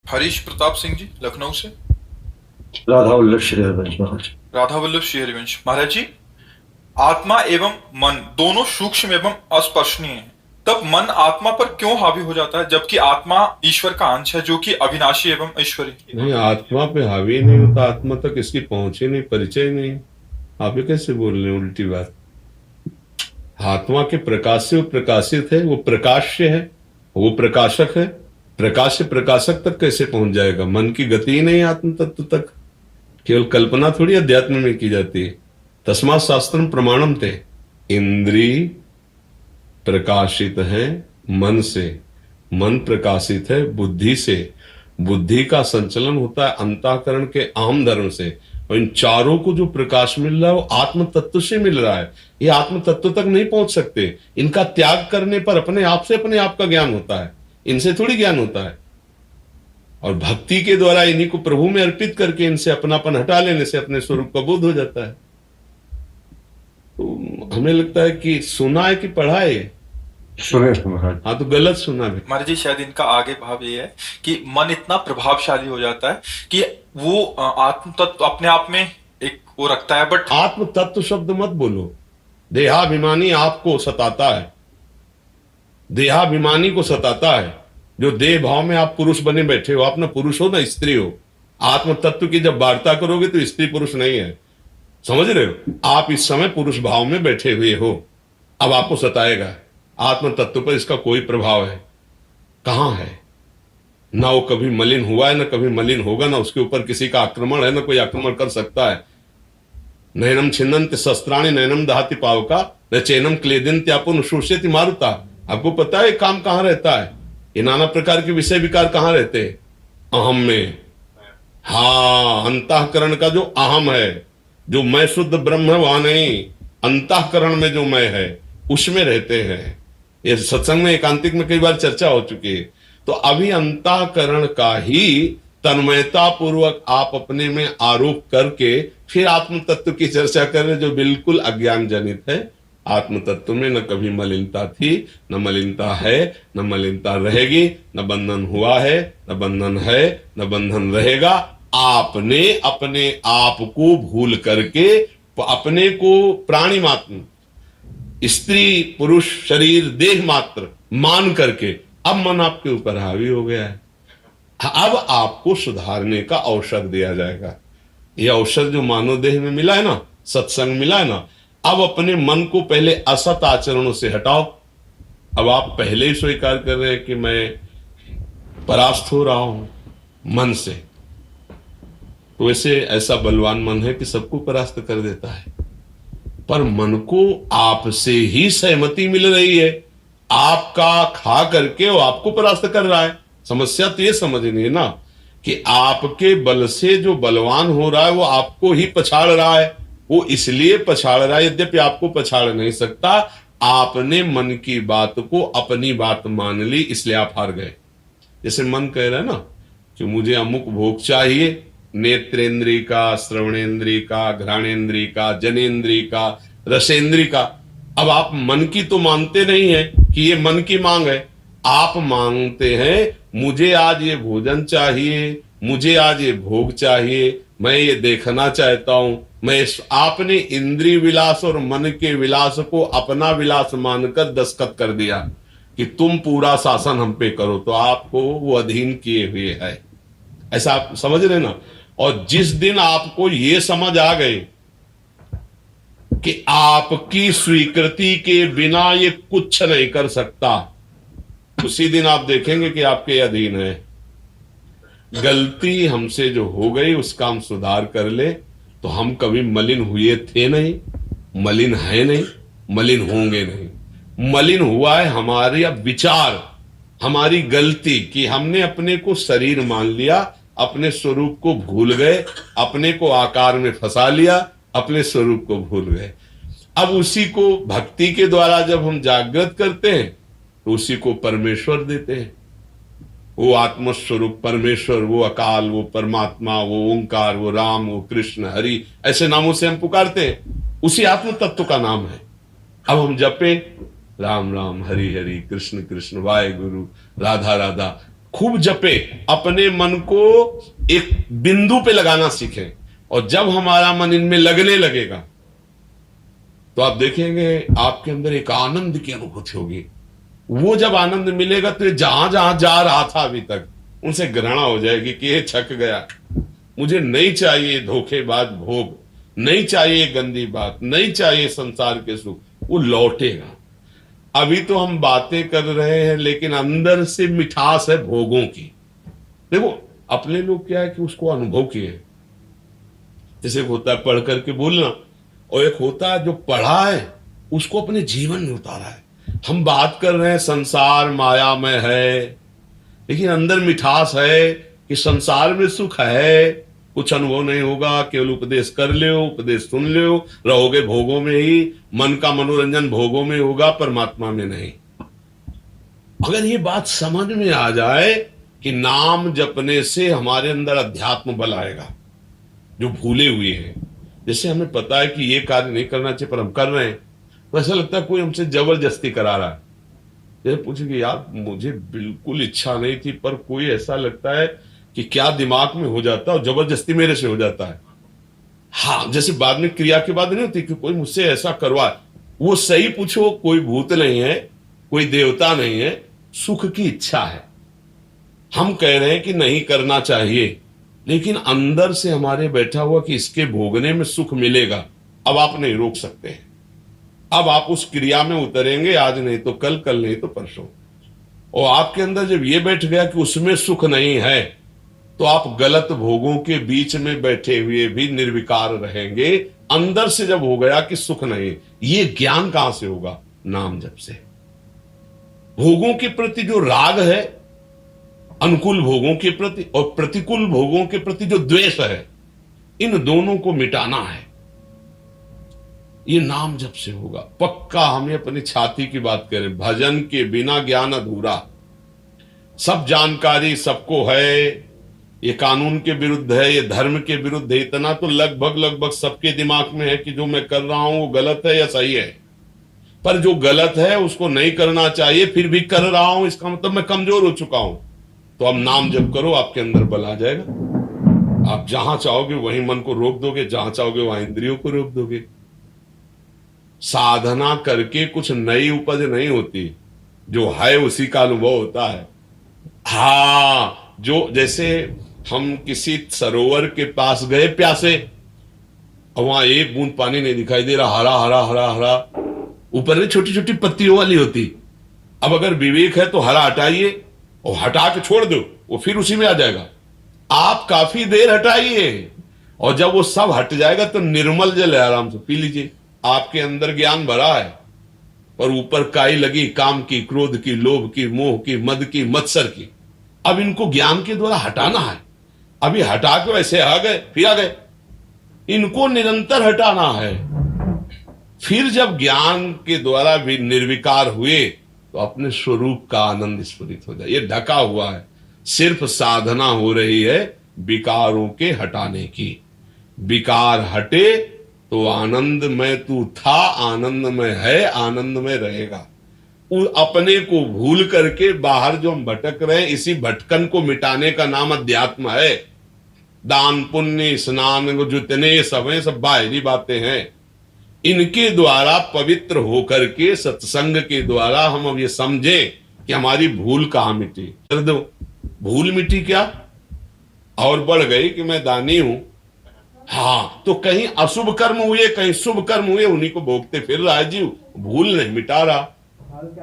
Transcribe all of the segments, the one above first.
हरीश प्रताप सिंह जी, लखनऊ से। राधा वल्लभ श्री हरिवंश महाराज। राधा वल्लभ श्री हरिवंश महाराज जी, आत्मा एवं मन दोनों सूक्ष्म एवं अस्पर्शनीय हैं। तब मन आत्मा पर क्यों हावी हो जाता है, जबकि आत्मा ईश्वर का अंश है, जो कि अविनाशी एवं ईश्वरी। नहीं, आत्मा पे हावी नहीं होता, आत्मा तक इसकी पहुंच ही नहीं, परिचय नहीं। आप ये कैसे बोल रहे हैं उल्टी बात। आत्मा के प्रकाश से वो प्रकाशित है, वो प्रकाश्य है, वो प्रकाशक है। प्रकाश से प्रकाशक तक कैसे पहुंच जाएगा? मन की गति ही नहीं आत्म तत्व तक। केवल कल्पना थोड़ी अध्यात्म में की जाती है। तस्मात् शास्त्रम प्रमाणम ते। इंद्री प्रकाशित है मन से, मन प्रकाशित है बुद्धि से, बुद्धि का संचलन होता है अंतःकरण के अहम धर्म से। और इन चारों को जो प्रकाश मिल रहा है वो आत्म तत्व से मिल रहा है। ये आत्म तत्व तक नहीं पहुंच सकते। इनका त्याग करने पर अपने आप से अपने आप का ज्ञान होता है, इनसे थोड़ी ज्ञान होता है। और भक्ति के द्वारा इन्हीं को प्रभु में अर्पित करके इनसे अपनापन हटा लेने से अपने स्वरूप का बोध हो जाता है। तो हमें लगता है कि सुना है कि पढ़ा है। सुने महाराज। हाँ, तो गलत सुना भी। महाराज जी, शायद इनका आगे भाव ये है कि मन इतना प्रभावशाली हो जाता है कि वो आत्म तत्व अपने आप में एक वो रखता है, बट आत्म तत्व शब्द मत बोलो। देहाभिमानी आपको सताता है, देहाभिमानी को सताता है। जो देह भाव में आप पुरुष बने बैठे हो, आप ना पुरुष हो ना स्त्री हो। आत्म तत्व की जब वार्ता करोगे तो स्त्री पुरुष नहीं है, समझ रहे हो? आप इस समय पुरुष भाव में बैठे हुए हो, अब आपको सताएगा। आत्म तत्व पर इसका कोई प्रभाव है? कहां है? ना वो कभी मलिन हुआ है, ना कभी मलिन होगा, ना उसके ऊपर किसी का आक्रमण है, ना कोई आक्रमण कर सकता है। नयनम छिन्नन्ति शस्त्राणि नयनम दहाति पावका न चैनम क्लेदिन्त्यापुन शोष्यति मारुता। आपको पता है काम कहां रहता है? ये नाना प्रकार के विषय विकार कहां रहते हैं? अहम में। हाँ, अंतःकरण का जो अहम है, जो मैं शुद्ध ब्रह्म है वहां नहीं, अंतःकरण में जो मैं है उसमें रहते हैं। ये सत्संग में एकांतिक में कई बार चर्चा हो चुकी है। तो अभी अंतःकरण का ही तन्मयता पूर्वक आप अपने में आरोप करके फिर आत्म तत्व की चर्चा कर रहे, जो बिल्कुल अज्ञान जनित है। आत्म तत्व में न कभी मलिनता थी, न मलिनता है, न मलिनता रहेगी, न बंधन हुआ है, न बंधन है, न बंधन रहेगा। आपने अपने आप को भूल करके अपने को प्राणी मात्र, स्त्री पुरुष शरीर देह मात्र मान करके अब मन आपके ऊपर हावी हो गया है। अब आपको सुधारने का अवसर दिया जाएगा। यह अवसर जो मानव देह में मिला है ना, सत्संग मिला है ना, अब अपने मन को पहले असत आचरणों से हटाओ। अब आप पहले ही स्वीकार कर रहे हैं कि मैं परास्त हो रहा हूं मन से। तो वैसे ऐसा बलवान मन है कि सबको परास्त कर देता है, पर मन को आपसे ही सहमति मिल रही है। आपका खा करके वो आपको परास्त कर रहा है। समस्या तो ये समझनी है ना कि आपके बल से जो बलवान हो रहा है वो आपको ही पछाड़ रहा है। वो इसलिए पछाड़ रहा है, यद्यपि आपको पछाड़ नहीं सकता। आपने मन की बात को अपनी बात मान ली, इसलिए आप हार गए। जैसे मन कह रहा है ना कि मुझे अमुक भोग चाहिए, नेत्रेंद्री का, श्रवणेंद्री का, घ्राणेंद्री का, जनेंद्री का, रसेंद्री का। अब आप मन की तो मानते नहीं है कि ये मन की मांग है। आप मांगते हैं मुझे आज ये भोजन चाहिए, मुझे आज ये भोग चाहिए, मैं ये देखना चाहता हूं। मैं आपने इंद्रिय विलास और मन के विलास को अपना विलास मानकर दस्तखत कर दिया कि तुम पूरा शासन हम पे करो, तो आपको वो अधीन किए हुए है। ऐसा आप समझ रहे ना? और जिस दिन आपको ये समझ आ गए कि आपकी स्वीकृति के बिना ये कुछ नहीं कर सकता, उसी दिन आप देखेंगे कि आपके अधीन है। गलती हमसे जो हो गई उसका हम सुधार कर ले तो हम कभी मलिन हुए थे नहीं, मलिन है नहीं, मलिन होंगे नहीं। मलिन हुआ है हमारे विचार, हमारी गलती कि हमने अपने को शरीर मान लिया, अपने स्वरूप को भूल गए, अपने को आकार में फंसा लिया, अपने स्वरूप को भूल गए। अब उसी को भक्ति के द्वारा जब हम जागृत करते हैं तो उसी को परमेश्वर देते हैं। वो आत्मस्वरूप परमेश्वर, वो अकाल, वो परमात्मा, वो ओंकार, वो राम, वो कृष्ण, हरि, ऐसे नामों से हम पुकारते हैं। उसी आत्म तत्व का नाम है। अब हम जपे राम राम, हरि हरि, कृष्ण कृष्ण, वाहे गुरु, राधा राधा, खूब जपे, अपने मन को एक बिंदु पे लगाना सीखें, और जब हमारा मन इनमें लगने लगेगा तो आप देखेंगे आपके अंदर एक आनंद की अनुभूति होगी। वो जब आनंद मिलेगा तो जहां जहां जा रहा था अभी तक उनसे घृणा हो जाएगी कि ये छक गया, मुझे नहीं चाहिए धोखेबाज भोग, नहीं चाहिए गंदी बात, नहीं चाहिए संसार के सुख, वो लौटेगा। अभी तो हम बातें कर रहे हैं लेकिन अंदर से मिठास है भोगों की। देखो अपने लोग क्या है कि उसको अनुभव किए, जैसे होता है पढ़ करके बोलना, और एक होता है जो पढ़ा है उसको अपने जीवन में उतारा है। हम बात कर रहे हैं संसार माया में है, लेकिन अंदर मिठास है कि संसार में सुख है, कुछ अनुभव नहीं होगा, केवल उपदेश कर लो, उपदेश सुन लो, रहोगे भोगों में ही, मन का मनोरंजन भोगों में होगा, परमात्मा में नहीं। अगर ये बात समझ में आ जाए कि नाम जपने से हमारे अंदर अध्यात्म बल आएगा, जो भूले हुए हैं, जैसे हमें पता है कि ये कार्य नहीं करना चाहिए पर हम कर रहे हैं, तो ऐसा लगता है कोई हमसे जबरदस्ती करा रहा है। जैसे पूछेंगे यार मुझे बिल्कुल इच्छा नहीं थी, पर कोई ऐसा लगता है कि क्या दिमाग में हो जाता है और जबरदस्ती मेरे से हो जाता है। हाँ, जैसे बाद में क्रिया के बाद नहीं होती कि कोई मुझसे ऐसा करवा, वो सही पूछो, कोई भूत नहीं है, कोई देवता नहीं है, सुख की इच्छा है। हम कह रहे हैं कि नहीं करना चाहिए, लेकिन अंदर से हमारे बैठा हुआ कि इसके भोगने में सुख मिलेगा, अब आप नहीं रोक सकते हैं। अब आप उस क्रिया में उतरेंगे, आज नहीं तो कल, कल नहीं तो परसों। और आपके अंदर जब ये बैठ गया कि उसमें सुख नहीं है, तो आप गलत भोगों के बीच में बैठे हुए भी निर्विकार रहेंगे। अंदर से जब हो गया कि सुख नहीं, ये ज्ञान कहां से होगा? नाम जप से। भोगों के प्रति जो राग है, अनुकूल भोगों के प्रति और प्रतिकूल भोगों के प्रति जो द्वेष है, इन दोनों को मिटाना है। ये नाम जप से होगा पक्का। हमें अपनी छाती की बात करें, भजन के बिना ज्ञान अधूरा। सब जानकारी सबको है, ये कानून के विरुद्ध है, ये धर्म के विरुद्ध है, इतना तो लगभग सबके दिमाग में है कि जो मैं कर रहा हूं वो गलत है या सही है। पर जो गलत है उसको नहीं करना चाहिए, फिर भी कर रहा हूं, इसका मतलब मैं कमजोर हो चुका हूं। तो अब नाम जप करो, आपके अंदर बल आ जाएगा। आप जहां चाहोगे वहीं मन को रोक दोगे, जहां चाहोगे वहां इंद्रियों को रोक दोगे। साधना करके कुछ नई उपज नहीं होती, जो है उसी का अनुभव होता है। हाँ, जो जैसे हम किसी सरोवर के पास गए प्यासे, और वहां एक बूंद पानी नहीं दिखाई दे रहा, हरा हरा हरा हरा, ऊपर में छोटी छोटी पत्तियों वाली होती। अब अगर विवेक है तो हरा हटाइए और हटा के छोड़ दो, वो फिर उसी में आ जाएगा। आप काफी देर हटाइए, और जब वो सब हट जाएगा तो निर्मल जल है, आराम से पी लीजिए। आपके अंदर ज्ञान भरा है, और ऊपर काई लगी काम की, क्रोध की, लोभ की, मोह की, मद की, मत्सर की। अब इनको ज्ञान के द्वारा हटाना है। अभी हटा के वैसे आ गए, फिर आ गए, इनको निरंतर हटाना है। फिर जब ज्ञान के द्वारा भी निर्विकार हुए तो अपने स्वरूप का आनंद स्फुरित हो जाए। ये ढका हुआ है, सिर्फ साधना हो रही है विकारों के हटाने की। विकार हटे तो आनंद में तू था, आनंद में है, आनंद में रहेगा। अपने को भूल करके बाहर जो हम भटक रहे हैं, इसी भटकन को मिटाने का नाम अध्यात्म है। दान पुण्य स्नान जितने सब हैं, सब बाहरी बातें हैं। इनके द्वारा पवित्र होकर के सत्संग के द्वारा हम अब ये समझे कि हमारी भूल कहां मिटी। कर दो, भूल मिटी क्या और बढ़ गई कि मैं दानी हूं। हाँ, तो कहीं अशुभ कर्म हुए, कहीं शुभ कर्म हुए, उन्हीं को भोगते फिर रहा जीव, भूल नहीं मिटा रहा।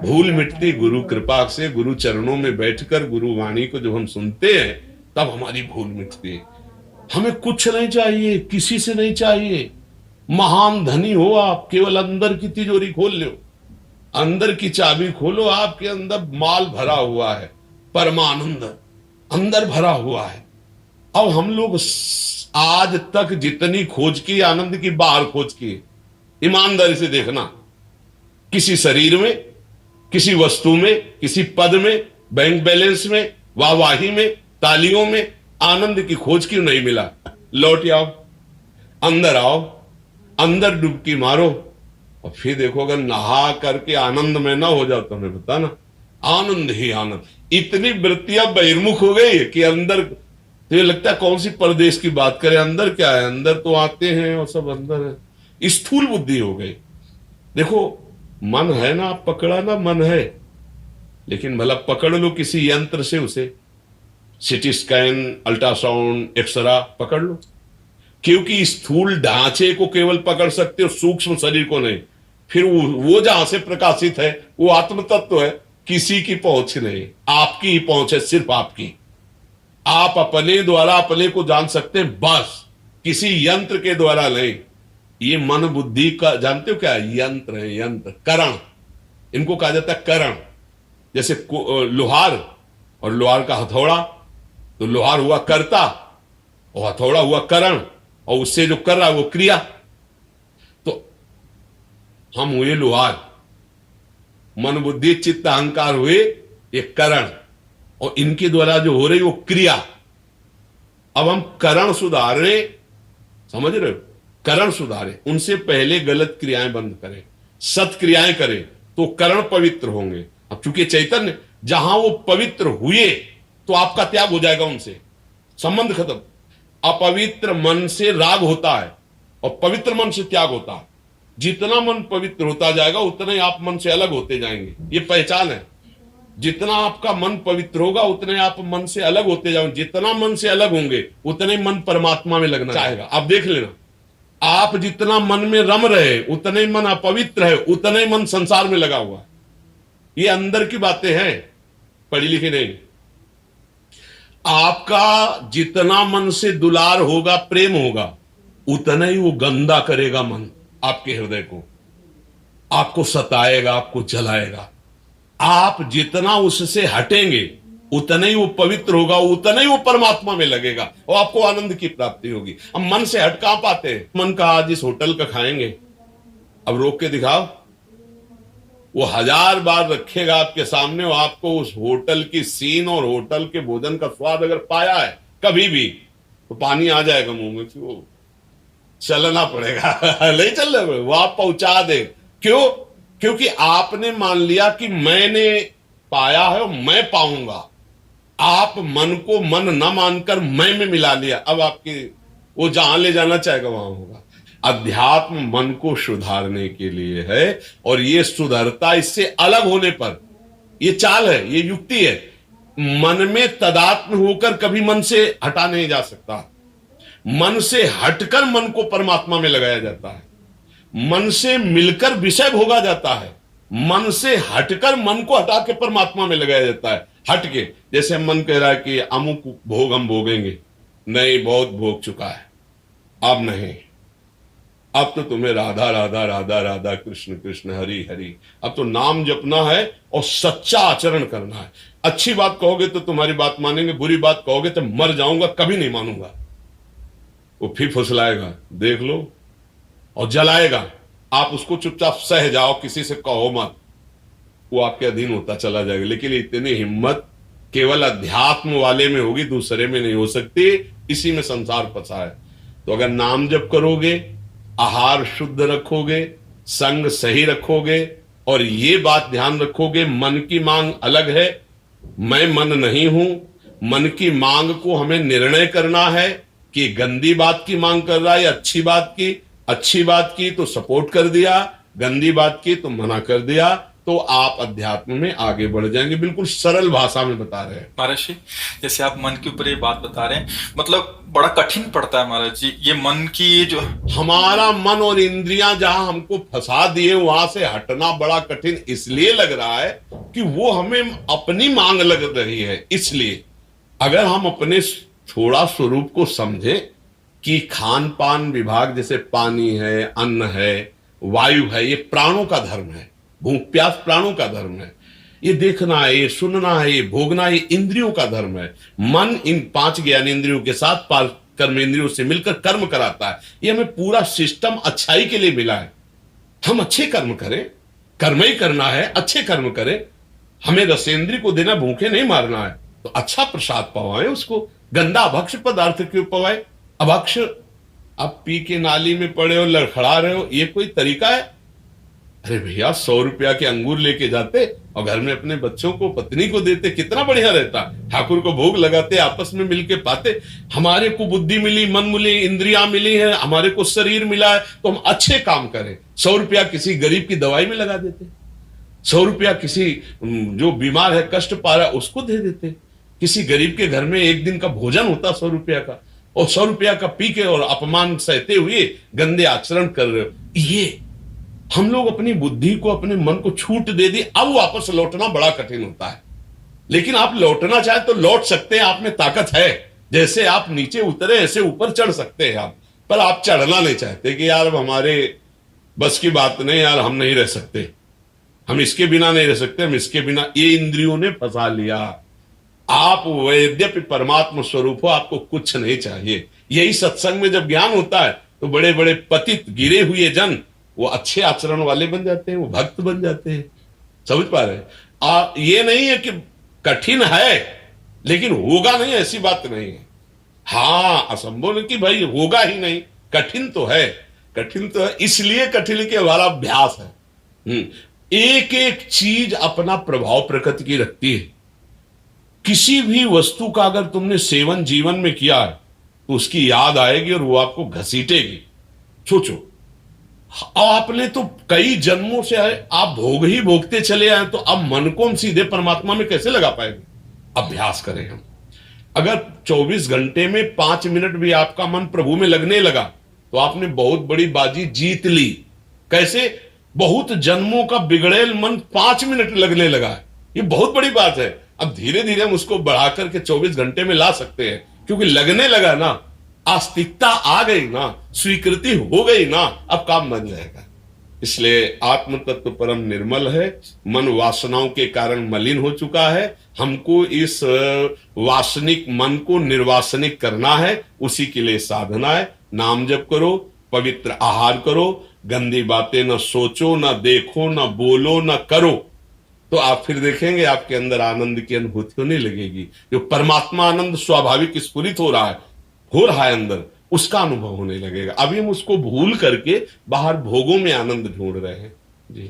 भूल मिटती गुरु कृपा से, गुरु चरणों में बैठकर गुरु वाणी को जब हम सुनते हैं तब हमारी भूल मिटती है। हमें कुछ नहीं चाहिए, किसी से नहीं चाहिए। महान धनी हो आप, केवल अंदर की तिजोरी खोल लो, अंदर की चाबी खोलो, आपके अंदर माल भरा हुआ है, परमानंद अंदर भरा हुआ है। अब हम लोग आज तक जितनी खोज की आनंद की, बाहर खोज की, ईमानदारी से देखना, किसी शरीर में, किसी वस्तु में, किसी पद में, बैंक बैलेंस में, वाहवाही में, तालियों में आनंद की खोज क्यों नहीं मिला? लौट आओ, अंदर आओ, अंदर डुबकी मारो, और फिर देखो अगर नहा करके आनंद में ना हो जाओ तो हमें बताना। आनंद ही आनंद। इतनी वृत्तियां बहिर्मुख हो गई कि अंदर तो ये लगता है कौन सी परदेश की बात करें, अंदर क्या है, अंदर तो आते हैं और सब अंदर है। स्थूल बुद्धि हो गई। देखो मन है ना, आप पकड़ा ना, मन है, लेकिन भला पकड़ लो किसी यंत्र से उसे, सिटी स्कैन, अल्ट्रासाउंड, एक्सरा पकड़ लो, क्योंकि स्थूल ढांचे को केवल पकड़ सकते हो, सूक्ष्म शरीर को नहीं। फिर वो जहां से प्रकाशित है वो आत्म तत्व है, किसी की पहुंच नहीं, आपकी ही पहुंच है, सिर्फ आपकी। आप अपने द्वारा अपने को जान सकते हैं, बस, किसी यंत्र के द्वारा नहीं। ये मन बुद्धि का जानते हो क्या है? यंत्र है, यंत्र, करण, इनको कहा जाता है करण। जैसे लोहार, और लोहार का हथौड़ा, तो लोहार हुआ कर्ता और हथौड़ा हुआ करण, और उससे जो कर रहा है वो क्रिया। तो हम हुए लोहार, मन बुद्धि चित्त अहंकार हुए ये करण, और इनके द्वारा जो हो रही वो क्रिया। अब हम करण सुधारे, समझ रहे हो, करण सुधारे, उनसे पहले गलत क्रियाएं बंद करें, सत क्रियाएं करें, तो करण पवित्र होंगे। अब चूंकि चैतन्य, जहां वो पवित्र हुए तो आपका त्याग हो जाएगा उनसे, संबंध खत्म। अपवित्र मन से राग होता है और पवित्र मन से त्याग होता है। जितना मन पवित्र होता जाएगा उतना ही आप मन से अलग होते जाएंगे, ये पहचान है। जितना आपका मन पवित्र होगा उतने आप मन से अलग होते जाओगे। जितना मन से अलग होंगे उतने मन परमात्मा में लगना चाहेगा। आप देख लेना, आप जितना मन में रम रहे उतने मन अपवित्र है, उतने मन संसार में लगा हुआ है। ये अंदर की बातें हैं, पढ़ी लिखी नहीं। आपका जितना मन से दुलार होगा, प्रेम होगा, उतना ही वो गंदा करेगा मन आपके हृदय को, आपको सताएगा, आपको जलाएगा। आप जितना उससे हटेंगे उतना ही वो पवित्र होगा, उतना ही वो परमात्मा में लगेगा और आपको आनंद की प्राप्ति होगी। अब मन से हट कहां पाते हैं? मन का आज इस होटल का खाएंगे, अब रोक के दिखाओ, वो 1000 बार रखेगा आपके सामने, और आपको उस होटल की सीन और होटल के भोजन का स्वाद अगर पाया है कभी भी, तो पानी आ जाएगा मुंह में, क्यों चलना पड़ेगा नहीं चलना पड़ेगा, वो आप पहुंचा दे। क्यों? क्योंकि आपने मान लिया कि मैंने पाया है और मैं पाऊंगा। आप मन को मन न मानकर मैं में मिला लिया, अब आपकी वो जहां ले जाना चाहेगा वहां होगा। अध्यात्म मन को सुधारने के लिए है, और ये सुधरता इससे अलग होने पर। ये चाल है, ये युक्ति है। मन में तदात्म होकर कभी मन से हटा नहीं जा सकता। मन से हटकर मन को परमात्मा में लगाया जाता है। मन से मिलकर विषय भोगा जाता है, मन से हटकर मन को हटा के परमात्मा में लगाया जाता है। हट के, जैसे मन कह रहा है कि अमुक भोग हम भोगेंगे, नहीं, बहुत भोग चुका है, अब नहीं, अब तो तुम्हें राधा राधा राधा राधा कृष्ण कृष्ण हरि हरि, अब तो नाम जपना है और सच्चा आचरण करना है। अच्छी बात कहोगे तो तुम्हारी बात मानेंगे, बुरी बात कहोगे तो मर जाऊंगा, कभी नहीं मानूंगा। वो फिर फुसलाएगा, देख लो, और जलाएगा। आप उसको चुपचाप सह जाओ, किसी से कहो मत, वो आपके अधीन होता चला जाएगा। लेकिन इतनी हिम्मत केवल अध्यात्म वाले में होगी, दूसरे में नहीं हो सकती। इसी में संसार फंसा है। तो अगर नाम जप करोगे, आहार शुद्ध रखोगे, संग सही रखोगे, और ये बात ध्यान रखोगे, मन की मांग अलग है, मैं मन नहीं हूं। मन की मांग को हमें निर्णय करना है कि गंदी बात की मांग कर रहा है या अच्छी बात की। अच्छी बात की तो सपोर्ट कर दिया, गंदी बात की तो मना कर दिया, तो आप अध्यात्म में आगे बढ़ जाएंगे। बिल्कुल सरल भाषा में बता रहे हैं महाराज जी। जैसे आप मन के ऊपर ये बात बता रहे हैं, मतलब बड़ा कठिन पड़ता है महाराज जी ये मन की, जो हमारा मन और इंद्रियां जहां हमको फंसा दिए वहां से हटना बड़ा कठिन इसलिए लग रहा है कि वो हमें अपनी मांग लग रही है। इसलिए अगर हम अपने थोड़ा स्वरूप को समझें कि खान पान विभाग, जैसे पानी है, अन्न है, वायु है, ये प्राणों का धर्म है। भूख प्यास प्राणों का धर्म है। ये देखना है, ये सुनना है, ये भोगना है, ये इंद्रियों का धर्म है। मन इन 5 ज्ञानेंद्रियों के साथ 5 कर्मेंद्रियों से मिलकर कर्म कराता है। ये हमें पूरा सिस्टम अच्छाई के लिए मिला है। हम अच्छे कर्म करें, कर्म ही करना है, अच्छे कर्म करें। हमें रसेंद्री को देना, भूखे नहीं मारना है, तो अच्छा प्रसाद पवाएं उसको। गंदा अभक्ष पदार्थ क्यों पवाए? अभक्ष आप पी के नाली में पड़े हो, लड़खड़ा रहे हो, ये कोई तरीका है? अरे भैया 100 रुपया के अंगूर लेके जाते, और घर में अपने बच्चों को, पत्नी को देते, कितना बढ़िया रहता। ठाकुर को भोग लगाते, आपस में मिलके पाते। हमारे को बुद्धि मिली, मन मिली, इंद्रियां मिली है, हमारे को शरीर मिला है, तो हम अच्छे काम करें। 100 रुपया किसी गरीब की दवाई में लगा देते, 100 रुपया किसी जो बीमार है, कष्ट पा रहा है, उसको दे देते। किसी गरीब के घर में एक दिन का भोजन होता 100 रुपया का, और 100 रुपया का पी के और अपमान सहते हुए गंदे आचरण कर रहे हो। ये हम लोग अपनी बुद्धि को, अपने मन को छूट दे दी। अब वापस लौटना बड़ा कठिन होता है, लेकिन आप लौटना चाहे तो लौट सकते हैं। आप में ताकत है, जैसे आप नीचे उतरे ऐसे ऊपर चढ़ सकते हैं आप, पर आप चढ़ना नहीं चाहते कि यार अब हमारे बस की बात नहीं, यार हम नहीं रह सकते, हम इसके बिना नहीं रह सकते, हम इसके बिना। ये इंद्रियों ने फंसा लिया। आप यद्यपि परमात्मा स्वरूप हो, आपको कुछ नहीं चाहिए। यही सत्संग में जब ज्ञान होता है तो बड़े बड़े पतित गिरे हुए जन वो अच्छे आचरण वाले बन जाते हैं, वो भक्त बन जाते हैं। समझ पा रहे? ये नहीं है कि कठिन है लेकिन होगा नहीं, ऐसी बात नहीं है। हाँ, असंभव नहीं कि भाई होगा ही नहीं, कठिन तो है, कठिन तो है। इसलिए कठिन के हमारा अभ्यास है। एक एक चीज अपना प्रभाव प्रकृति की रखती है। किसी भी वस्तु का अगर तुमने सेवन जीवन में किया है तो उसकी याद आएगी और वो आपको घसीटेगी। सोचो, आपने तो कई जन्मों से आप भोग ही भोगते चले आए, तो अब मन को हम सीधे परमात्मा में कैसे लगा पाएंगे? अभ्यास करें हम। अगर 24 घंटे में 5 मिनट भी आपका मन प्रभु में लगने लगा तो आपने बहुत बड़ी बाजी जीत ली। कैसे? बहुत जन्मों का बिगड़ेल मन 5 मिनट लगने लगा है, ये बहुत बड़ी बात है। अब धीरे धीरे हम उसको बढ़ा करके 24 घंटे में ला सकते हैं, क्योंकि लगने लगा ना, आस्तिकता आ गई ना, स्वीकृति हो गई ना, अब काम बन जाएगा। इसलिए आत्म तत्व परम निर्मल है, मन वासनाओं के कारण मलिन हो चुका है। हमको इस वासनिक मन को निर्वासनिक करना है, उसी के लिए साधना है। नाम जप करो, पवित्र आहार करो, गंदी बातें न सोचो, न देखो, न बोलो, न करो, तो आप फिर देखेंगे आपके अंदर आनंद की अनुभूति होने लगेगी। जो परमात्मा आनंद स्वाभाविक स्फुरित हो रहा है अंदर, उसका अनुभव होने लगेगा। अभी हम उसको भूल करके बाहर भोगों में आनंद ढूंढ रहे हैं। जी।